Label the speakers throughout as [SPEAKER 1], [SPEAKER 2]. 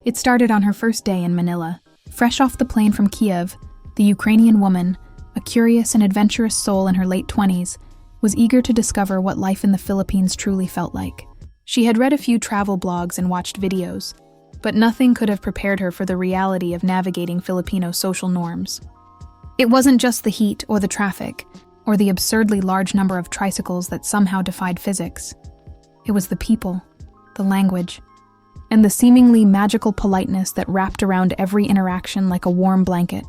[SPEAKER 1] It started on her first day in Manila. Fresh off the plane from Kiev, the Ukrainian woman, a curious and adventurous soul in her late 20s, was eager to discover what life in the Philippines truly felt like. She had read a few travel blogs and watched videos, but nothing could have prepared her for the reality of navigating Filipino social norms. It wasn't just the heat or the traffic, or the absurdly large number of tricycles that somehow defied physics. It was the people, the language, and the seemingly magical politeness that wrapped around every interaction like a warm blanket.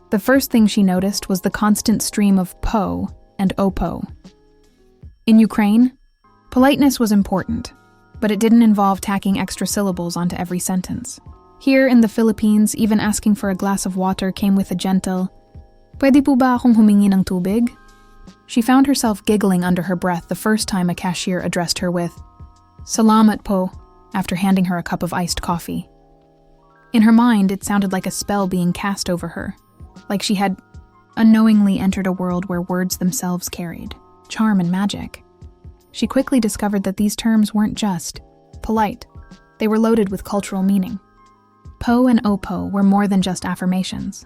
[SPEAKER 1] The first thing she noticed was the constant stream of po and opo. In Ukraine, politeness was important, but it didn't involve tacking extra syllables onto every sentence. Here in the Philippines, even asking for a glass of water came with a gentle, "Pwede po ba akong humingi ng tubig?" She found herself giggling under her breath the first time a cashier addressed her with, "Salamat po," after handing her a cup of iced coffee. In her mind, it sounded like a spell being cast over her, like she had unknowingly entered a world where words themselves carried charm and magic. She quickly discovered that these terms weren't just polite, they were loaded with cultural meaning. Po and opo were more than just affirmations.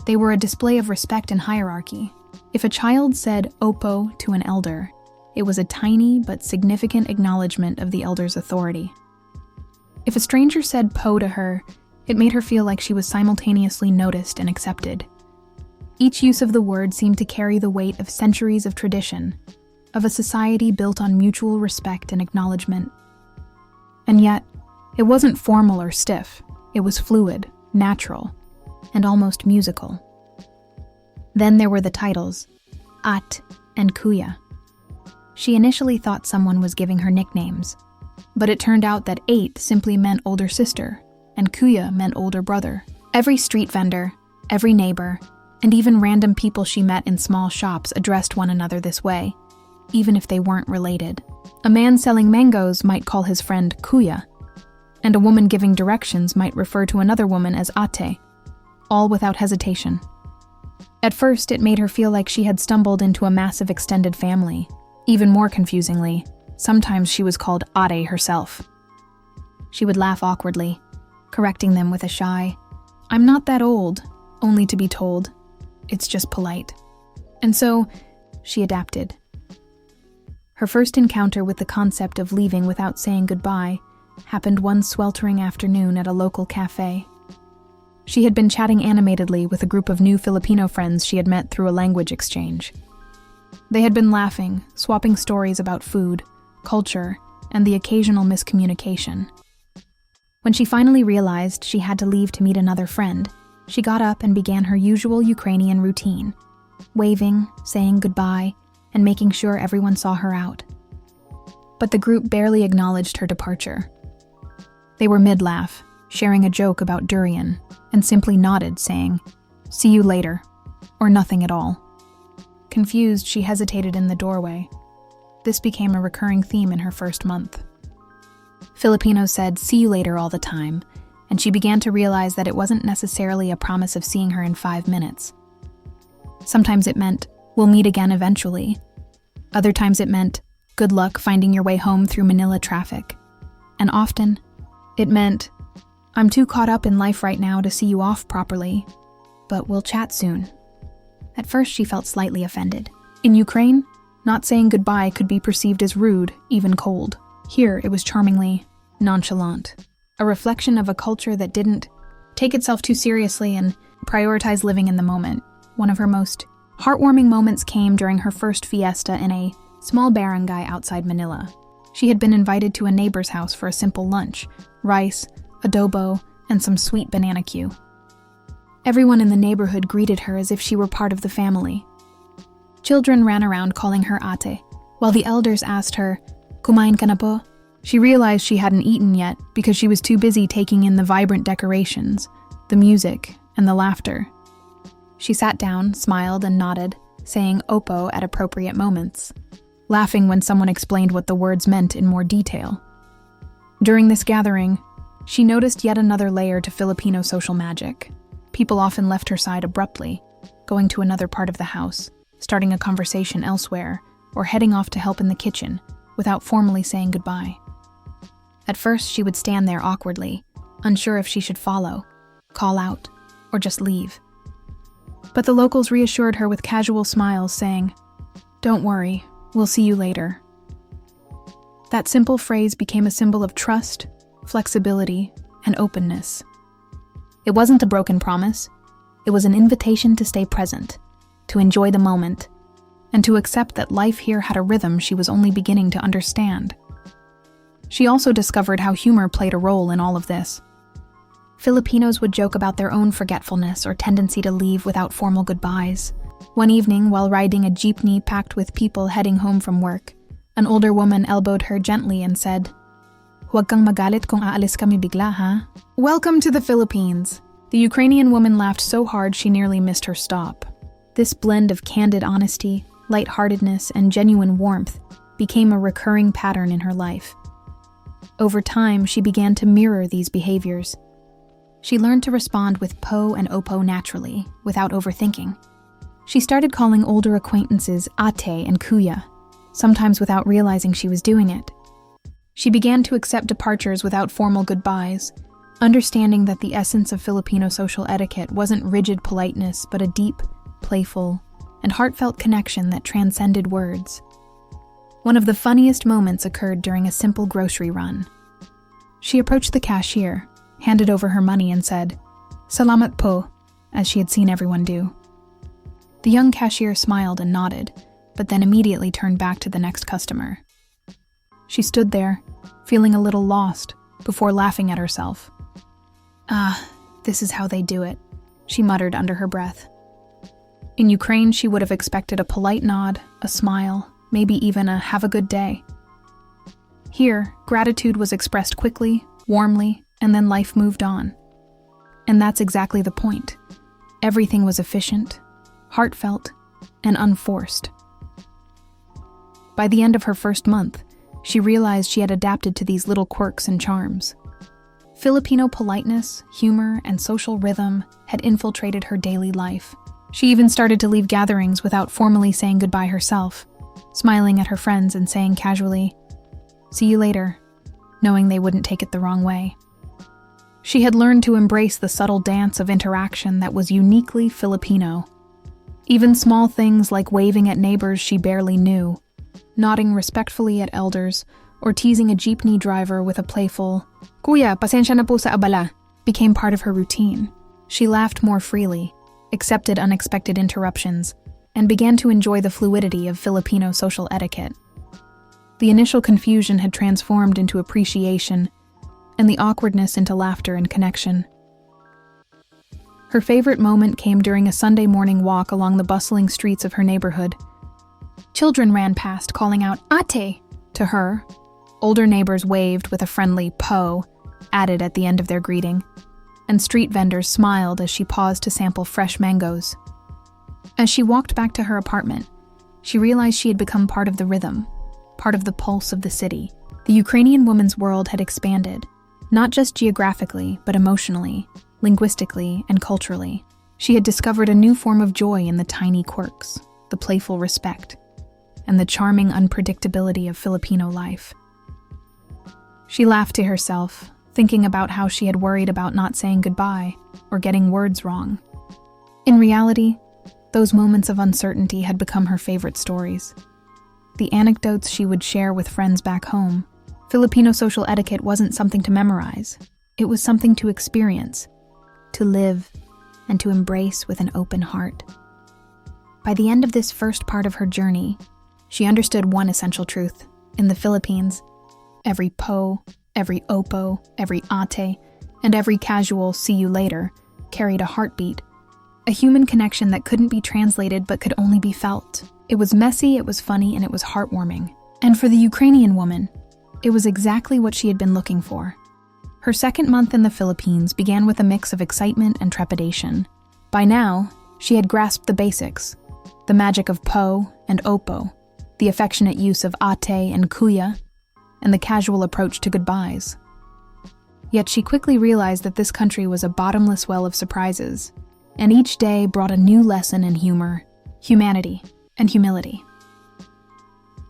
[SPEAKER 1] They were a display of respect and hierarchy. If a child said opo to an elder, it was a tiny but significant acknowledgement of the elder's authority. If a stranger said po to her, it made her feel like she was simultaneously noticed and accepted. Each use of the word seemed to carry the weight of centuries of tradition, of a society built on mutual respect and acknowledgement. And yet, it wasn't formal or stiff. It was fluid, natural, and almost musical. Then there were the titles, At and Kuya. She initially thought someone was giving her nicknames, but it turned out that Ate simply meant older sister, and Kuya meant older brother. Every street vendor, every neighbor, and even random people she met in small shops addressed one another this way, even if they weren't related. A man selling mangoes might call his friend Kuya, and a woman giving directions might refer to another woman as Ate, all without hesitation. At first, it made her feel like she had stumbled into a massive extended family. Even more confusingly, sometimes she was called Ate herself. She would laugh awkwardly, correcting them with a shy, "I'm not that old," only to be told, "It's just polite." And so, she adapted. Her first encounter with the concept of leaving without saying goodbye happened one sweltering afternoon at a local cafe. She had been chatting animatedly with a group of new Filipino friends she had met through a language exchange. They had been laughing, swapping stories about food, culture, and the occasional miscommunication. When she finally realized she had to leave to meet another friend, she got up and began her usual Ukrainian routine, waving, saying goodbye, and making sure everyone saw her out. But the group barely acknowledged her departure. They were mid-laugh, sharing a joke about durian, and simply nodded, saying, "See you later," or nothing at all. Confused, she hesitated in the doorway. This became a recurring theme in her first month. Filipinos said, "See you later" all the time, and she began to realize that it wasn't necessarily a promise of seeing her in 5 minutes. Sometimes it meant, "We'll meet again eventually." Other times it meant, "Good luck finding your way home through Manila traffic." And often, it meant, "I'm too caught up in life right now to see you off properly, but we'll chat soon." At first, she felt slightly offended. In Ukraine, not saying goodbye could be perceived as rude, even cold. Here, it was charmingly nonchalant, a reflection of a culture that didn't take itself too seriously and prioritize living in the moment. One of her most heartwarming moments came during her first fiesta in a small barangay outside Manila. She had been invited to a neighbor's house for a simple lunch, rice, adobo, and some sweet banana Q. Everyone in the neighborhood greeted her as if she were part of the family. Children ran around calling her Ate, while the elders asked her, "Kumain ka na po?" She realized she hadn't eaten yet because she was too busy taking in the vibrant decorations, the music, and the laughter. She sat down, smiled, and nodded, saying "opo" at appropriate moments, laughing when someone explained what the words meant in more detail. During this gathering, she noticed yet another layer to Filipino social magic. People often left her side abruptly, going to another part of the house, starting a conversation elsewhere, or heading off to help in the kitchen, without formally saying goodbye. At first, she would stand there awkwardly, unsure if she should follow, call out, or just leave. But the locals reassured her with casual smiles, saying, "Don't worry, we'll see you later." That simple phrase became a symbol of trust, flexibility, and openness. It wasn't a broken promise. It was an invitation to stay present, to enjoy the moment, and to accept that life here had a rhythm she was only beginning to understand. She also discovered how humor played a role in all of this. Filipinos would joke about their own forgetfulness or tendency to leave without formal goodbyes. One evening, while riding a jeepney packed with people heading home from work, an older woman elbowed her gently and said, "Huwag kang magalit kung aalis kami bigla, ha?" Welcome to the Philippines. The Ukrainian woman laughed so hard she nearly missed her stop. This blend of candid honesty, lightheartedness, and genuine warmth became a recurring pattern in her life. Over time, she began to mirror these behaviors. She learned to respond with po and opo naturally, without overthinking. She started calling older acquaintances ate and kuya, sometimes without realizing she was doing it. She began to accept departures without formal goodbyes, understanding that the essence of Filipino social etiquette wasn't rigid politeness, but a deep, playful, and heartfelt connection that transcended words. One of the funniest moments occurred during a simple grocery run. She approached the cashier, handed over her money, and said, "Salamat po," as she had seen everyone do. The young cashier smiled and nodded, but then immediately turned back to the next customer. She stood there, feeling a little lost, before laughing at herself. This is how they do it," she muttered under her breath. In Ukraine, she would have expected a polite nod, a smile, maybe even a "have a good day." Here, gratitude was expressed quickly, warmly, and then life moved on. And that's exactly the point. Everything was efficient, heartfelt, and unforced. By the end of her first month, she realized she had adapted to these little quirks and charms. Filipino politeness, humor, and social rhythm had infiltrated her daily life. She even started to leave gatherings without formally saying goodbye herself, smiling at her friends and saying casually, "See you later," knowing they wouldn't take it the wrong way. She had learned to embrace the subtle dance of interaction that was uniquely Filipino. Even small things like waving at neighbors she barely knew, nodding respectfully at elders, or teasing a jeepney driver with a playful, "Kuya, pasensya na po sa abala," became part of her routine. She laughed more freely, accepted unexpected interruptions, and began to enjoy the fluidity of Filipino social etiquette. The initial confusion had transformed into appreciation, and the awkwardness into laughter and connection. Her favorite moment came during a Sunday morning walk along the bustling streets of her neighborhood. Children ran past, calling out "Ate" to her. Older neighbors waved with a friendly po added at the end of their greeting, and street vendors smiled as she paused to sample fresh mangoes. As she walked back to her apartment, she realized she had become part of the rhythm, part of the pulse of the city. The Ukrainian woman's world had expanded, not just geographically, but emotionally, linguistically, and culturally. She had discovered a new form of joy in the tiny quirks, the playful respect, and the charming unpredictability of Filipino life. She laughed to herself, thinking about how she had worried about not saying goodbye or getting words wrong. In reality, those moments of uncertainty had become her favorite stories. The anecdotes she would share with friends back home. Filipino social etiquette wasn't something to memorize. It was something to experience, to live, and to embrace with an open heart. By the end of this first part of her journey, she understood one essential truth. In the Philippines, every po, every opo, every ate, and every casual "see you later" carried a heartbeat, a human connection that couldn't be translated but could only be felt. It was messy, it was funny, and it was heartwarming. And for the Ukrainian woman, it was exactly what she had been looking for. Her second month in the Philippines began with a mix of excitement and trepidation. By now, she had grasped the basics, the magic of po and opo, the affectionate use of ate and kuya, and the casual approach to goodbyes. Yet she quickly realized that this country was a bottomless well of surprises, and each day brought a new lesson in humor, humanity, and humility.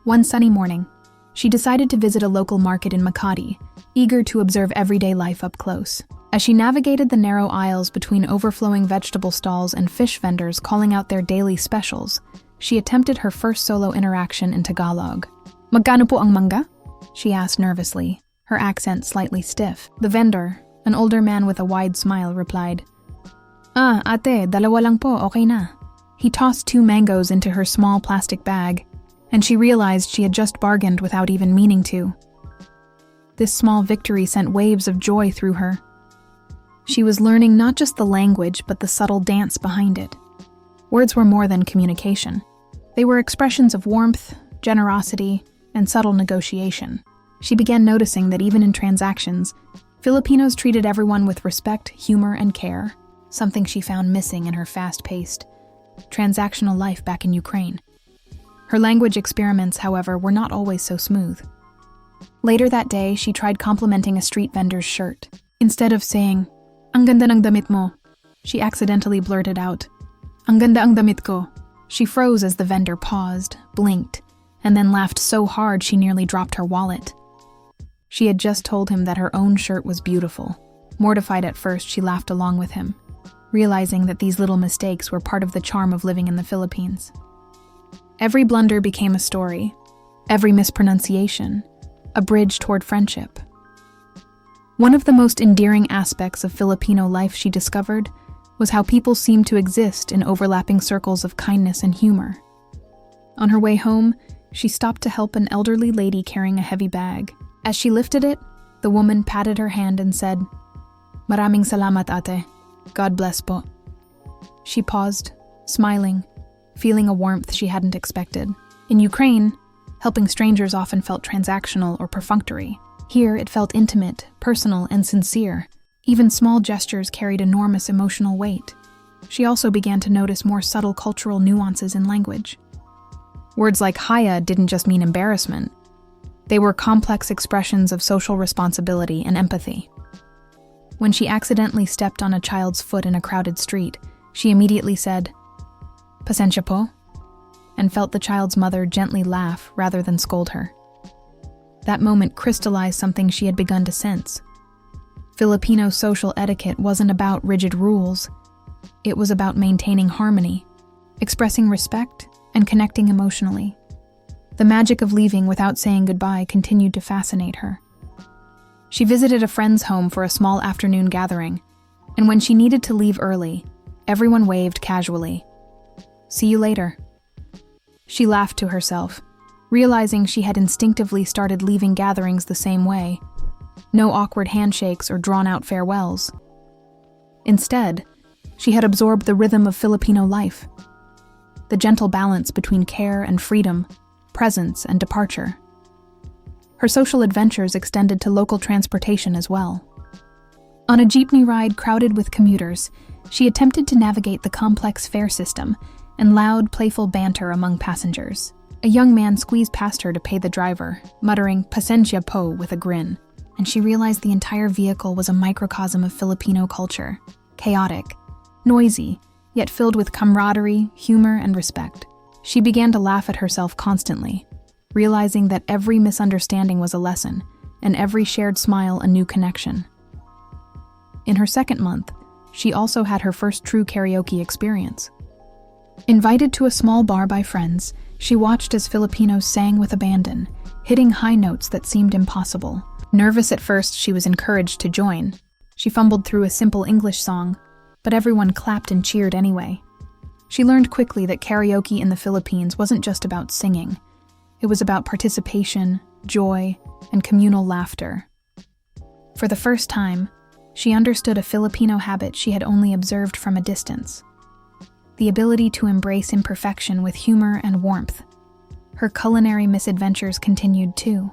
[SPEAKER 1] One sunny morning, she decided to visit a local market in Makati, eager to observe everyday life up close. As she navigated the narrow aisles between overflowing vegetable stalls and fish vendors calling out their daily specials, she attempted her first solo interaction in Tagalog. "Magkano po ang mangga?" she asked nervously, her accent slightly stiff. The vendor, an older man with a wide smile, replied, Ate, dalawa lang po, okay na." He tossed 2 mangoes into her small plastic bag, and she realized she had just bargained without even meaning to. This small victory sent waves of joy through her. She was learning not just the language, but the subtle dance behind it. Words were more than communication. They were expressions of warmth, generosity, and subtle negotiation. She began noticing that even in transactions, Filipinos treated everyone with respect, humor, and care, something she found missing in her fast-paced, transactional life back in Ukraine. Her language experiments, however, were not always so smooth. Later that day, she tried complimenting a street vendor's shirt. Instead of saying, "Ang ganda ng damit mo," she accidentally blurted out, "Ang ganda ang damit ko." She froze as the vendor paused, blinked, and then laughed so hard she nearly dropped her wallet. She had just told him that her own shirt was beautiful. Mortified at first, she laughed along with him, realizing that these little mistakes were part of the charm of living in the Philippines. Every blunder became a story, every mispronunciation, a bridge toward friendship. One of the most endearing aspects of Filipino life, she discovered, was how people seemed to exist in overlapping circles of kindness and humor. On her way home, she stopped to help an elderly lady carrying a heavy bag. As she lifted it, the woman patted her hand and said, "Maraming salamat, ate. God bless po." She paused, smiling, feeling a warmth she hadn't expected. In Ukraine, helping strangers often felt transactional or perfunctory. Here, it felt intimate, personal, and sincere. Even small gestures carried enormous emotional weight. She also began to notice more subtle cultural nuances in language. Words like "haya" didn't just mean embarrassment. They were complex expressions of social responsibility and empathy. When she accidentally stepped on a child's foot in a crowded street, she immediately said, "Pasensya po," and felt the child's mother gently laugh rather than scold her. That moment crystallized something she had begun to sense. Filipino social etiquette wasn't about rigid rules. It was about maintaining harmony, expressing respect, and connecting emotionally. The magic of leaving without saying goodbye continued to fascinate her. She visited a friend's home for a small afternoon gathering, and when she needed to leave early, everyone waved casually. "See you later." She laughed to herself, realizing she had instinctively started leaving gatherings the same way. No awkward handshakes or drawn-out farewells. Instead, she had absorbed the rhythm of Filipino life, the gentle balance between care and freedom, presence and departure. Her social adventures extended to local transportation as well. On a jeepney ride crowded with commuters, she attempted to navigate the complex fare system and loud, playful banter among passengers. A young man squeezed past her to pay the driver, muttering "Pasensya po" with a grin, and she realized the entire vehicle was a microcosm of Filipino culture, chaotic, noisy, yet filled with camaraderie, humor, and respect. She began to laugh at herself constantly, realizing that every misunderstanding was a lesson, and every shared smile a new connection. In her second month, she also had her first true karaoke experience. Invited to a small bar by friends, she watched as Filipinos sang with abandon, hitting high notes that seemed impossible. Nervous at first, she was encouraged to join. She fumbled through a simple English song, but everyone clapped and cheered anyway. She learned quickly that karaoke in the Philippines wasn't just about singing. It was about participation, joy, and communal laughter. For the first time, she understood a Filipino habit she had only observed from a distance: the ability to embrace imperfection with humor and warmth. Her culinary misadventures continued too.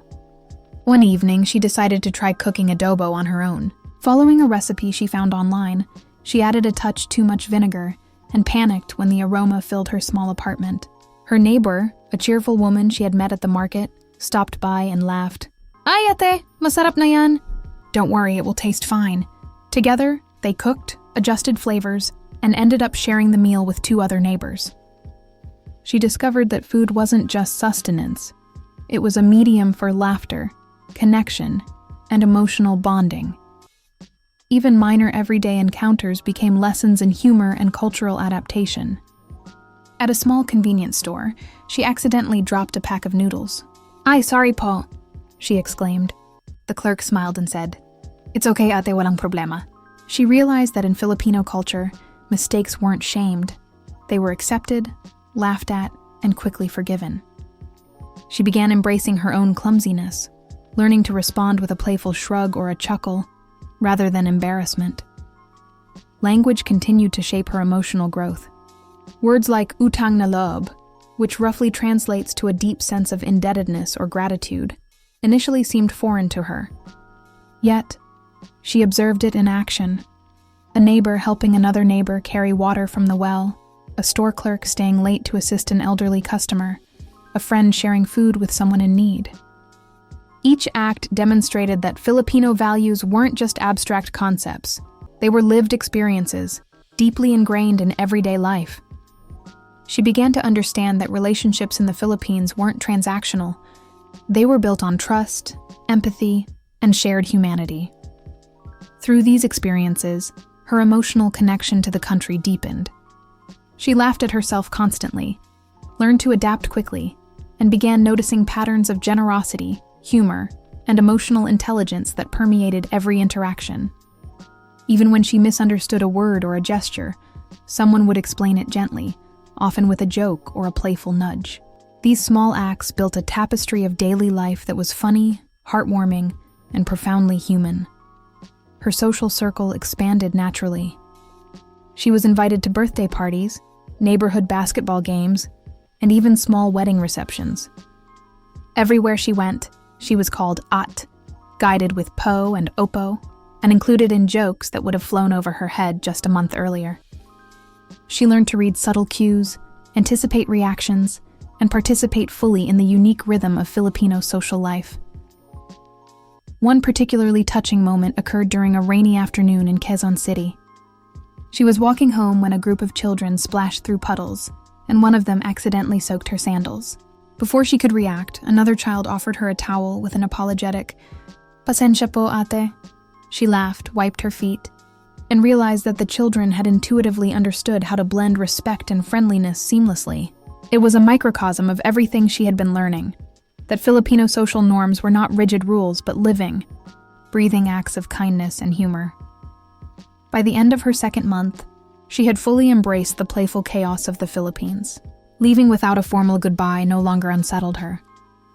[SPEAKER 1] One evening, she decided to try cooking adobo on her own. Following a recipe she found online, she added a touch too much vinegar and panicked when the aroma filled her small apartment. Her neighbor, a cheerful woman she had met at the market, stopped by and laughed. "Ay ate, masarap na yan." "Don't worry, it will taste fine." Together, they cooked, adjusted flavors, and ended up sharing the meal with 2 other neighbors. She discovered that food wasn't just sustenance. It was a medium for laughter, connection, and emotional bonding. Even minor everyday encounters became lessons in humor and cultural adaptation. At a small convenience store, she accidentally dropped a pack of noodles. "Ay, sorry po," she exclaimed. The clerk smiled and said, "It's okay ate, walang problema." She realized that in Filipino culture, mistakes weren't shamed. They were accepted, laughed at, and quickly forgiven. She began embracing her own clumsiness, learning to respond with a playful shrug or a chuckle, rather than embarrassment. Language continued to shape her emotional growth. Words like utang na loob, which roughly translates to a deep sense of indebtedness or gratitude, initially seemed foreign to her. Yet, she observed it in action. A neighbor helping another neighbor carry water from the well, a store clerk staying late to assist an elderly customer, a friend sharing food with someone in need. Each act demonstrated that Filipino values weren't just abstract concepts. They were lived experiences, deeply ingrained in everyday life. She began to understand that relationships in the Philippines weren't transactional. They were built on trust, empathy, and shared humanity. Through these experiences, her emotional connection to the country deepened. She laughed at herself constantly, learned to adapt quickly, and began noticing patterns of generosity, humor, and emotional intelligence that permeated every interaction. Even when she misunderstood a word or a gesture, someone would explain it gently, often with a joke or a playful nudge. These small acts built a tapestry of daily life that was funny, heartwarming, and profoundly human. Her social circle expanded naturally. She was invited to birthday parties, neighborhood basketball games, and even small wedding receptions. Everywhere she went, she was called At, guided with po and opo, and included in jokes that would have flown over her head just a month earlier. She learned to read subtle cues, anticipate reactions, and participate fully in the unique rhythm of Filipino social life. One particularly touching moment occurred during a rainy afternoon in Quezon City. She was walking home when a group of children splashed through puddles, and one of them accidentally soaked her sandals. Before she could react, another child offered her a towel with an apologetic, "Pasensya po, ate." She laughed, wiped her feet, and realized that the children had intuitively understood how to blend respect and friendliness seamlessly. It was a microcosm of everything she had been learning, that Filipino social norms were not rigid rules but living, breathing acts of kindness and humor. By the end of her second month, she had fully embraced the playful chaos of the Philippines. Leaving without a formal goodbye no longer unsettled her.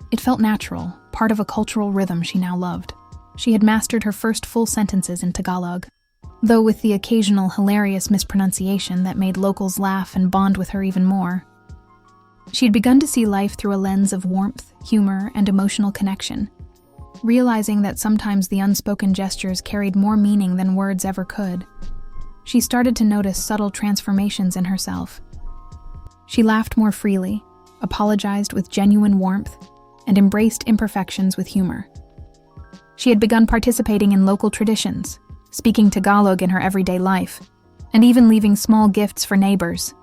[SPEAKER 1] It felt natural, part of a cultural rhythm she now loved. She had mastered her first full sentences in Tagalog, though with the occasional hilarious mispronunciation that made locals laugh and bond with her even more. She had begun to see life through a lens of warmth, humor, and emotional connection, realizing that sometimes the unspoken gestures carried more meaning than words ever could. She started to notice subtle transformations in herself. She laughed more freely, apologized with genuine warmth, and embraced imperfections with humor. She had begun participating in local traditions, speaking Tagalog in her everyday life, and even leaving small gifts for neighbors,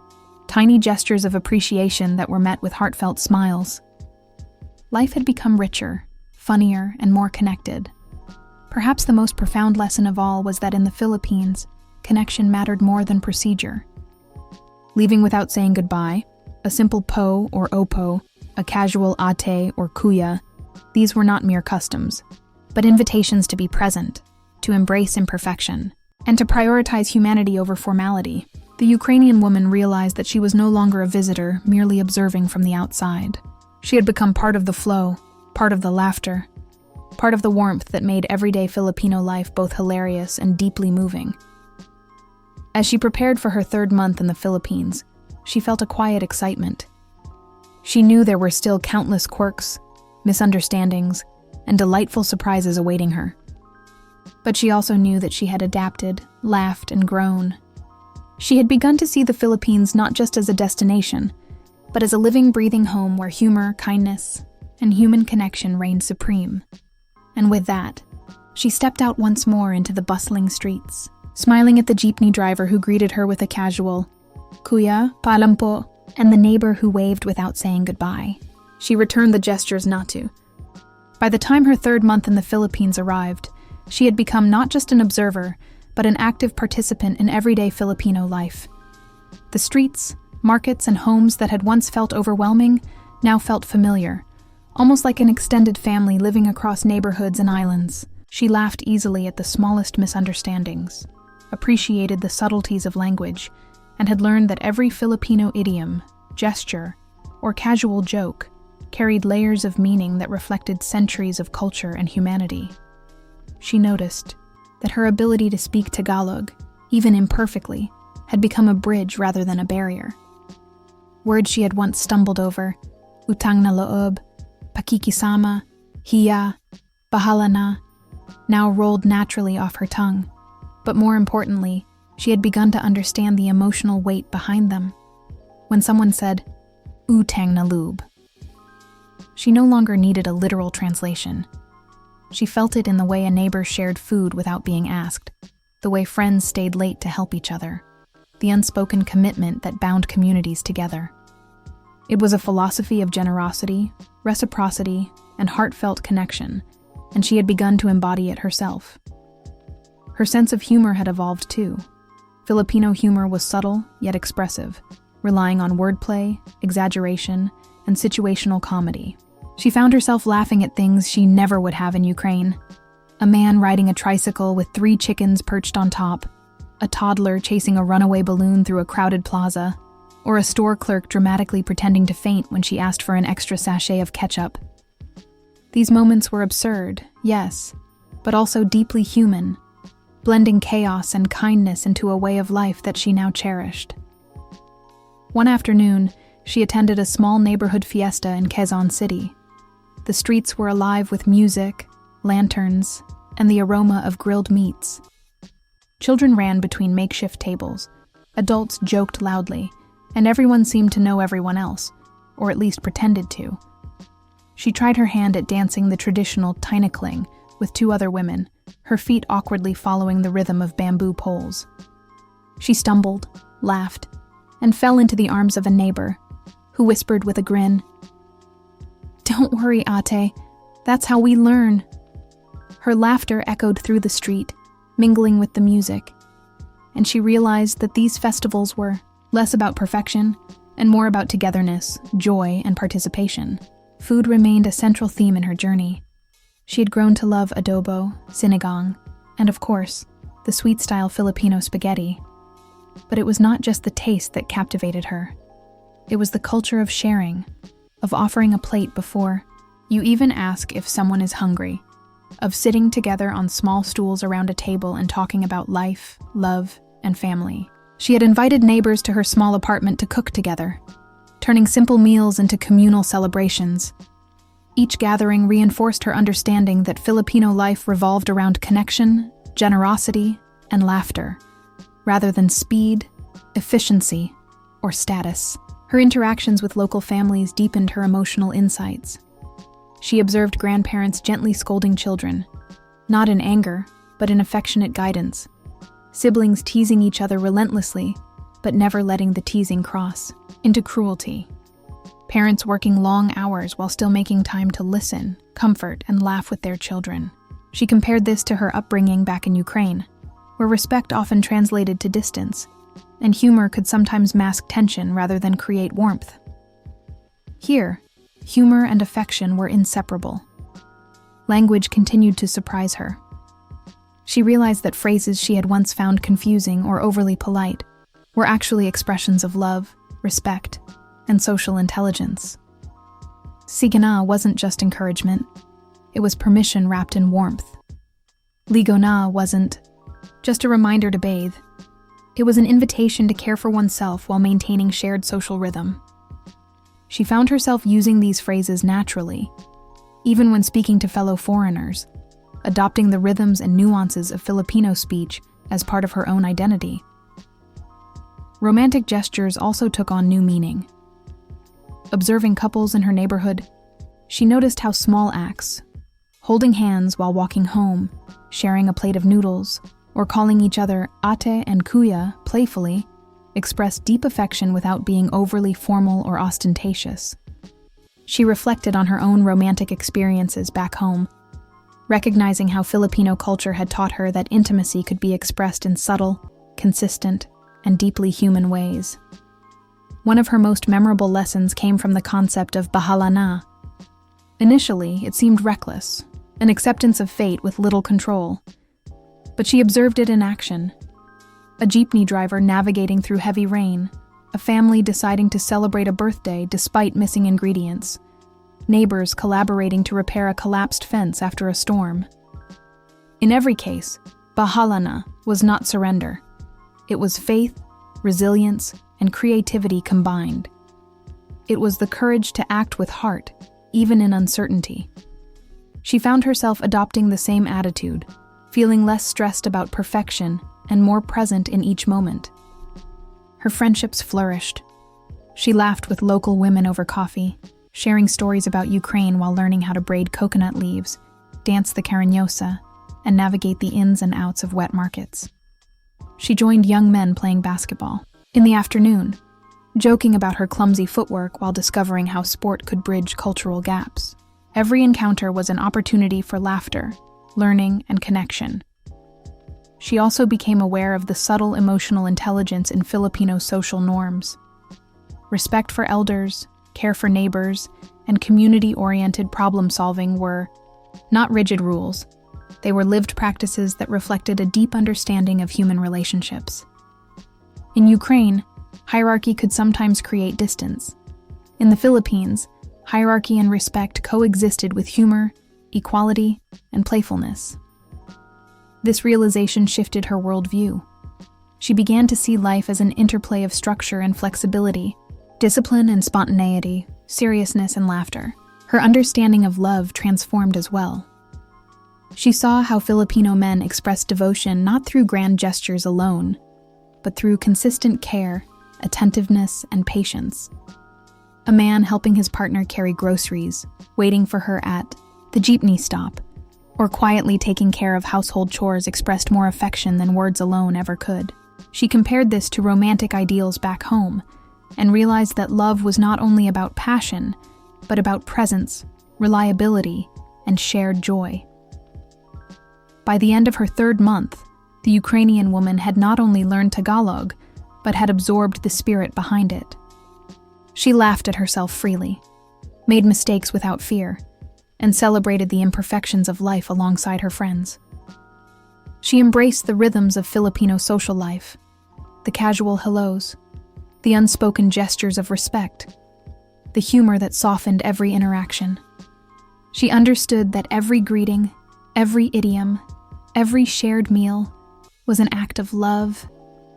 [SPEAKER 1] tiny gestures of appreciation that were met with heartfelt smiles. Life had become richer, funnier, and more connected. Perhaps the most profound lesson of all was that in the Philippines, connection mattered more than procedure. Leaving without saying goodbye, a simple po or opo, a casual ate or kuya, these were not mere customs, but invitations to be present, to embrace imperfection, and to prioritize humanity over formality. The Ukrainian woman realized that she was no longer a visitor, merely observing from the outside. She had become part of the flow, part of the laughter, part of the warmth that made everyday Filipino life both hilarious and deeply moving. As she prepared for her third month in the Philippines, she felt a quiet excitement. She knew there were still countless quirks, misunderstandings, and delightful surprises awaiting her. But she also knew that she had adapted, laughed, and grown. She had begun to see the Philippines not just as a destination, but as a living, breathing home where humor, kindness, and human connection reigned supreme. And with that, she stepped out once more into the bustling streets, smiling at the jeepney driver who greeted her with a casual, "Kuya, paalam po," and the neighbor who waved without saying goodbye. She returned the gestures not to. By the time her third month in the Philippines arrived, she had become not just an observer, but an active participant in everyday Filipino life. The streets, markets, and homes that had once felt overwhelming now felt familiar, almost like an extended family living across neighborhoods and islands. She laughed easily at the smallest misunderstandings, appreciated the subtleties of language, and had learned that every Filipino idiom, gesture, or casual joke carried layers of meaning that reflected centuries of culture and humanity. She noticed that her ability to speak Tagalog, even imperfectly, had become a bridge rather than a barrier. Words she had once stumbled over, utang na loob, pakikisama, hiya, bahala na, now rolled naturally off her tongue. But more importantly, she had begun to understand the emotional weight behind them. When someone said, utang na loob, she no longer needed a literal translation. She felt it in the way a neighbor shared food without being asked, the way friends stayed late to help each other, the unspoken commitment that bound communities together. It was a philosophy of generosity, reciprocity, and heartfelt connection, and she had begun to embody it herself. Her sense of humor had evolved too. Filipino humor was subtle yet expressive, relying on wordplay, exaggeration, and situational comedy. She found herself laughing at things she never would have in Ukraine. A man riding a tricycle with 3 chickens perched on top, a toddler chasing a runaway balloon through a crowded plaza, or a store clerk dramatically pretending to faint when she asked for an extra sachet of ketchup. These moments were absurd, yes, but also deeply human, blending chaos and kindness into a way of life that she now cherished. One afternoon, she attended a small neighborhood fiesta in Quezon City. The streets were alive with music, lanterns, and the aroma of grilled meats. Children ran between makeshift tables, adults joked loudly, and everyone seemed to know everyone else, or at least pretended to. She tried her hand at dancing the traditional tinakling with 2 other women, her feet awkwardly following the rhythm of bamboo poles. She stumbled, laughed, and fell into the arms of a neighbor, who whispered with a grin, "Don't worry, Ate, that's how we learn." Her laughter echoed through the street, mingling with the music, and she realized that these festivals were less about perfection and more about togetherness, joy, and participation. Food remained a central theme in her journey. She had grown to love adobo, sinigang, and of course, the sweet-style Filipino spaghetti. But it was not just the taste that captivated her. It was the culture of sharing, of offering a plate before you even ask if someone is hungry, of sitting together on small stools around a table and talking about life, love, and family. She had invited neighbors to her small apartment to cook together, turning simple meals into communal celebrations. Each gathering reinforced her understanding that Filipino life revolved around connection, generosity, and laughter, rather than speed, efficiency, or status. Her interactions with local families deepened her emotional insights. She observed grandparents gently scolding children, not in anger, but in affectionate guidance. Siblings teasing each other relentlessly, but never letting the teasing cross into cruelty. Parents working long hours while still making time to listen, comfort, and laugh with their children. She compared this to her upbringing back in Ukraine, where respect often translated to distance, and humor could sometimes mask tension rather than create warmth. Here, humor and affection were inseparable. Language continued to surprise her. She realized that phrases she had once found confusing or overly polite were actually expressions of love, respect, and social intelligence. Sige wasn't just encouragement, it was permission wrapped in warmth. Ligo na wasn't just a reminder to bathe, it was an invitation to care for oneself while maintaining shared social rhythm. She found herself using these phrases naturally, even when speaking to fellow foreigners, adopting the rhythms and nuances of Filipino speech as part of her own identity. Romantic gestures also took on new meaning. Observing couples in her neighborhood, she noticed how small acts, holding hands while walking home, sharing a plate of noodles, or calling each other ate and kuya playfully, expressed deep affection without being overly formal or ostentatious. She reflected on her own romantic experiences back home, recognizing how Filipino culture had taught her that intimacy could be expressed in subtle, consistent, and deeply human ways. One of her most memorable lessons came from the concept of bahala na. Initially, it seemed reckless, an acceptance of fate with little control. But she observed it in action. A jeepney driver navigating through heavy rain, a family deciding to celebrate a birthday despite missing ingredients, neighbors collaborating to repair a collapsed fence after a storm. In every case, bahala na was not surrender. It was faith, resilience, and creativity combined. It was the courage to act with heart, even in uncertainty. She found herself adopting the same attitude, feeling less stressed about perfection and more present in each moment. Her friendships flourished. She laughed with local women over coffee, sharing stories about Ukraine while learning how to braid coconut leaves, dance the karaoke, and navigate the ins and outs of wet markets. She joined young men playing basketball. In the afternoon, joking about her clumsy footwork while discovering how sport could bridge cultural gaps. Every encounter was an opportunity for laughter, learning, and connection. She also became aware of the subtle emotional intelligence in Filipino social norms. Respect for elders, care for neighbors, and community-oriented problem-solving were not rigid rules. They were lived practices that reflected a deep understanding of human relationships. In Ukraine, hierarchy could sometimes create distance. In the Philippines, hierarchy and respect coexisted with humor, equality, and playfulness. This realization shifted her worldview. She began to see life as an interplay of structure and flexibility, discipline and spontaneity, seriousness and laughter. Her understanding of love transformed as well. She saw how Filipino men expressed devotion not through grand gestures alone, but through consistent care, attentiveness, and patience. A man helping his partner carry groceries, waiting for her at the jeepney stop, or quietly taking care of household chores expressed more affection than words alone ever could. She compared this to romantic ideals back home, and realized that love was not only about passion, but about presence, reliability, and shared joy. By the end of her 3rd month, the Ukrainian woman had not only learned Tagalog, but had absorbed the spirit behind it. She laughed at herself freely, made mistakes without fear, and celebrated the imperfections of life alongside her friends. She embraced the rhythms of Filipino social life, the casual hellos, the unspoken gestures of respect, the humor that softened every interaction. She understood that every greeting, every idiom, every shared meal was an act of love,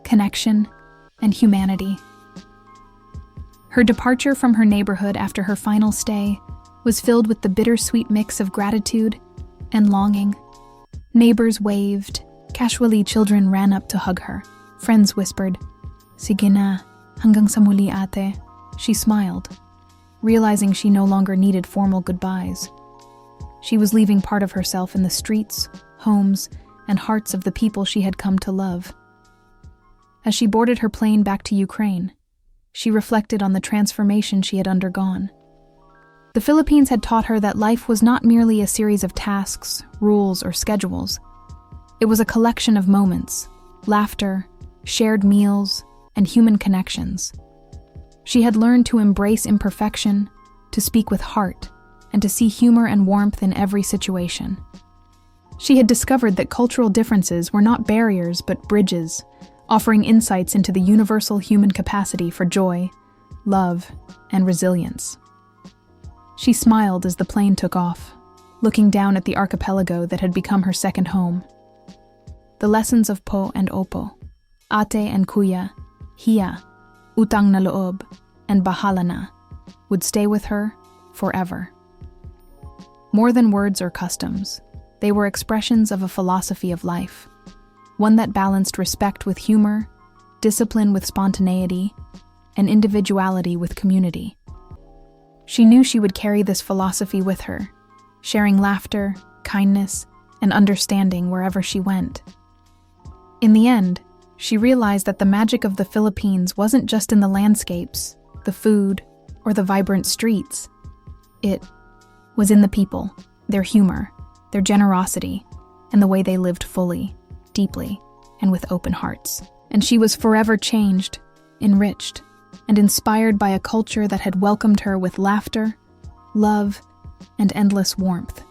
[SPEAKER 1] connection, and humanity. Her departure from her neighborhood after her final stay was filled with the bittersweet mix of gratitude and longing. Neighbors waved, casually children ran up to hug her. Friends whispered, "Sige na, hanggang sa muli ate." She smiled, realizing she no longer needed formal goodbyes. She was leaving part of herself in the streets, homes, and hearts of the people she had come to love. As she boarded her plane back to Ukraine, she reflected on the transformation she had undergone. The Philippines had taught her that life was not merely a series of tasks, rules, or schedules. It was a collection of moments, laughter, shared meals, and human connections. She had learned to embrace imperfection, to speak with heart, and to see humor and warmth in every situation. She had discovered that cultural differences were not barriers but bridges, offering insights into the universal human capacity for joy, love, and resilience. She smiled as the plane took off, looking down at the archipelago that had become her second home. The lessons of po and opo, ate and kuya, hiya, utang na loob, and bahala na would stay with her forever. More than words or customs, they were expressions of a philosophy of life, one that balanced respect with humor, discipline with spontaneity, and individuality with community. She knew she would carry this philosophy with her, sharing laughter, kindness, and understanding wherever she went. In the end, she realized that the magic of the Philippines wasn't just in the landscapes, the food, or the vibrant streets. It was in the people, their humor, their generosity, and the way they lived fully, deeply, and with open hearts. And she was forever changed, enriched, and inspired by a culture that had welcomed her with laughter, love, and endless warmth.